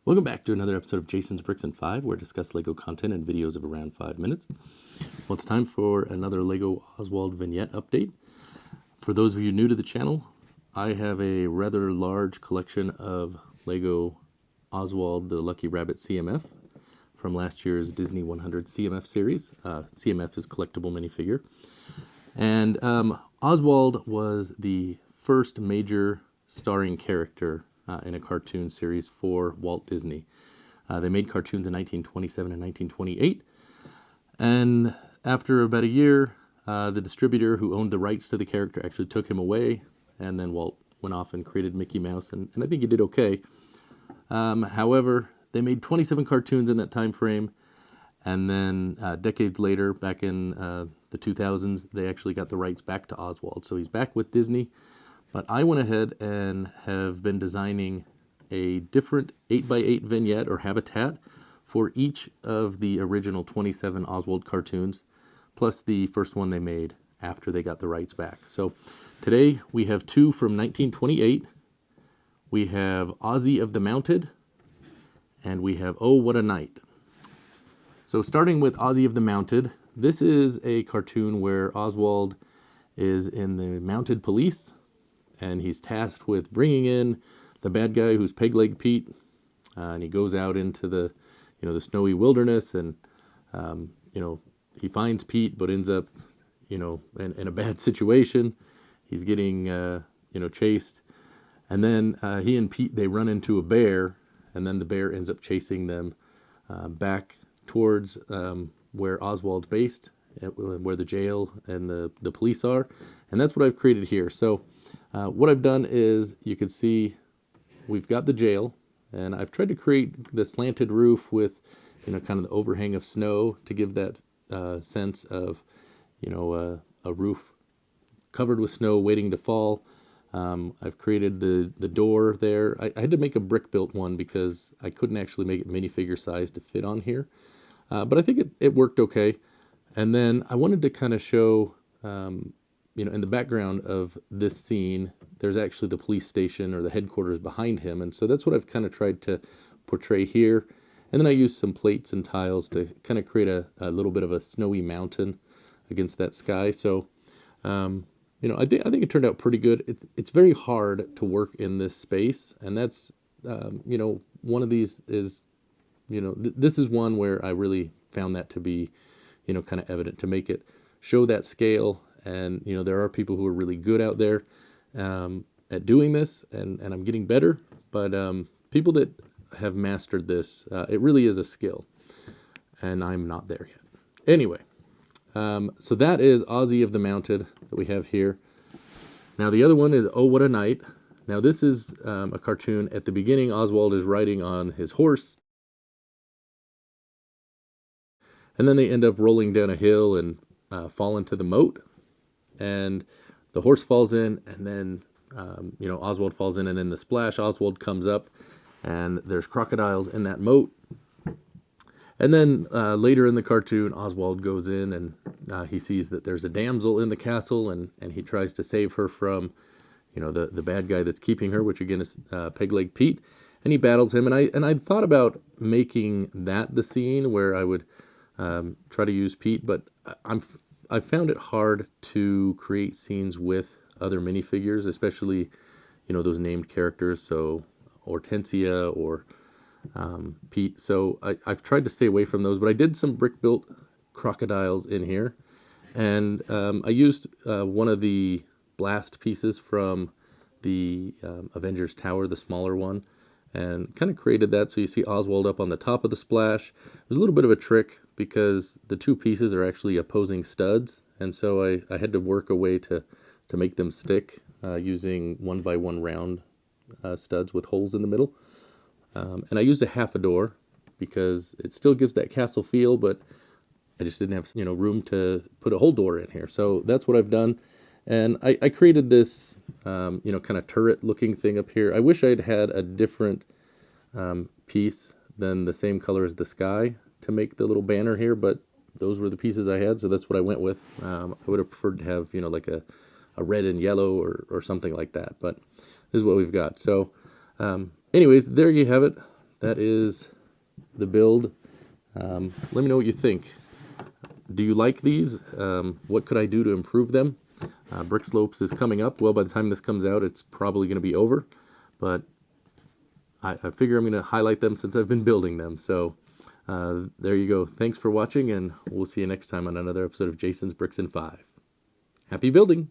Welcome back to another episode of Jason's Bricks and 5, where I discuss LEGO content in videos of around 5 minutes. Well, it's time for another LEGO Oswald vignette update. For those of you new to the channel, I have a rather large collection of LEGO Oswald the Lucky Rabbit CMF from last year's Disney 100 CMF series. CMF is collectible minifigure. And Oswald was the first major starring character in a cartoon series for Walt Disney. They made cartoons in 1927 and 1928. And after about a year, the distributor who owned the rights to the character actually took him away. And then Walt went off and created Mickey Mouse. And I think he did okay. However, they made 27 cartoons in that time frame. And then decades later, back in the 2000s, they actually got the rights back to Oswald. So he's back with Disney. But I went ahead and have been designing a different 8x8 vignette or habitat for each of the original 27 Oswald cartoons, plus the first one they made after they got the rights back. So today we have two from 1928. We have Ozzy of the Mounted, and we have Oh What a Night. So starting with Ozzy of the Mounted, this is a cartoon where Oswald is in the mounted police, and he's tasked with bringing in the bad guy who's Peg Leg Pete, and he goes out into the, the snowy wilderness, and he finds Pete, but ends up, in a bad situation. He's getting, chased, and then he and Pete, they run into a bear, and then the bear ends up chasing them back towards where Oswald's based, where the jail and the police are, and that's what I've created here. So what I've done is, you can see we've got the jail, and I've tried to create the slanted roof with, kind of the overhang of snow to give that sense of, a roof covered with snow waiting to fall. I've created the door there. I had to make a brick-built one because I couldn't actually make it minifigure size to fit on here. But I think it worked okay. And then I wanted to kind of show, in the background of this scene, there's actually the police station or the headquarters behind him. And so that's what I've kind of tried to portray here. And then I used some plates and tiles to kind of create a little bit of a snowy mountain against that sky. So, I think it turned out pretty good. It's very hard to work in this space. And that's, one of these is, this is one where I really found that to be, kind of evident, to make it show that scale. And, there are people who are really good out there at doing this, and I'm getting better. But people that have mastered this, it really is a skill. And I'm not there yet. Anyway, so that is Ozzy of the Mounted that we have here. Now, the other one is Oh What a Night. Now, this is a cartoon. At the beginning, Oswald is riding on his horse. And then they end up rolling down a hill and fall into the moat. And the horse falls in, and then, Oswald falls in, and in the splash, Oswald comes up, and there's crocodiles in that moat. And then later in the cartoon, Oswald goes in, and he sees that there's a damsel in the castle, and he tries to save her from, the bad guy that's keeping her, which again is Peg Leg Pete, and he battles him. And I thought about making that the scene where I would try to use Pete, but I found it hard to create scenes with other minifigures, especially, those named characters, so Hortensia or Pete. So I've tried to stay away from those, but I did some brick-built crocodiles in here. And I used one of the blast pieces from the Avengers Tower, the smaller one, and kind of created that. So you see Oswald up on the top of the splash. It was a little bit of a trick because the two pieces are actually opposing studs. And so I had to work a way to make them stick using 1x1 round studs with holes in the middle. And I used a half a door because it still gives that castle feel, but I just didn't have room to put a whole door in here. So that's what I've done. And I created this, kind of turret-looking thing up here. I wish I'd had a different piece than the same color as the sky to make the little banner here, but those were the pieces I had, so that's what I went with. I would have preferred to have, like a red and yellow or something like that, but this is what we've got. So anyways, there you have it. that is the build. Let me know what you think. Do you like these? What could I do to improve them? Brick Slopes is coming up. Well, by the time this comes out, it's probably going to be over. But I figure I'm going to highlight them since I've been building them. So there you go. Thanks for watching, and we'll see you next time on another episode of Jason's Bricks in 5. Happy building!